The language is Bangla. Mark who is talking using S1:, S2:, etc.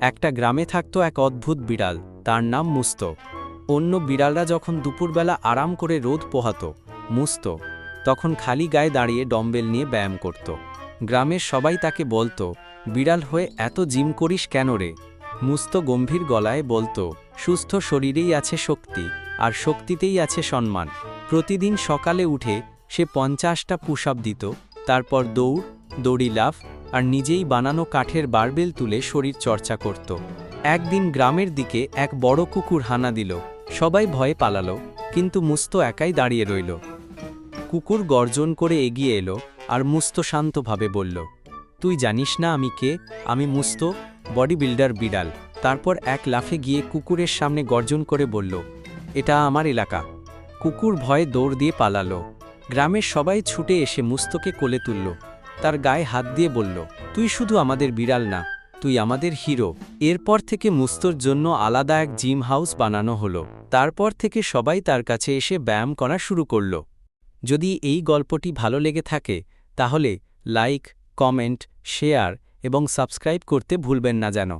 S1: একটা গ্রামে থাকত এক অদ্ভুত বিড়াল, তার নাম মুস্ত। অন্য বিড়ালরা যখন দুপুরবেলা আরাম করে রোদ পোহাত, মুস্ত তখন খালি গায়ে দাঁড়িয়ে ডম্বেল নিয়ে ব্যায়াম করত। গ্রামের সবাই তাকে বলত, বিড়াল হয়ে এত জিম করিস কেন রে? মুস্ত গম্ভীর গলায় বলত, সুস্থ শরীরেই আছে শক্তি, আর শক্তিতেই আছে সম্মান। প্রতিদিন সকালে উঠে সে 50টা পুশ আপ দিত, তারপর দৌড়, দড়ি লাফ আর নিজেই বানানো কাঠের বারবেল তুলে শরীর চর্চা করত। একদিন গ্রামের দিকে এক বড় কুকুর হানা দিল। সবাই ভয়ে পালালো, কিন্তু মুস্ত একাই দাঁড়িয়ে রইল। কুকুর গর্জন করে এগিয়ে এলো, আর মুস্ত শান্তভাবে বলল, তুই জানিস না আমি কে? আমি মুস্ত, বডি বিল্ডার বিড়াল। তারপর এক লাফে গিয়ে কুকুরের সামনে গর্জন করে বলল, এটা আমার এলাকা। কুকুর ভয়ে দৌড় দিয়ে পালালো। গ্রামের সবাই ছুটে এসে মুস্তকে কোলে তুলল, তার গায়ে হাত দিয়ে বলল, তুই শুধু আমাদের বিড়াল না, তুই আমাদের হিরো। এরপর থেকে মুস্তর জন্য আলাদা এক জিম হাউস বানানো হলো। তারপর থেকে সবাই তার কাছে এসে ব্যায়াম করা শুরু করল। যদি এই গল্পটি ভালো লেগে থাকে তাহলে লাইক, কমেন্ট, শেয়ার এবং সাবস্ক্রাইব করতে ভুলবেন না যেন।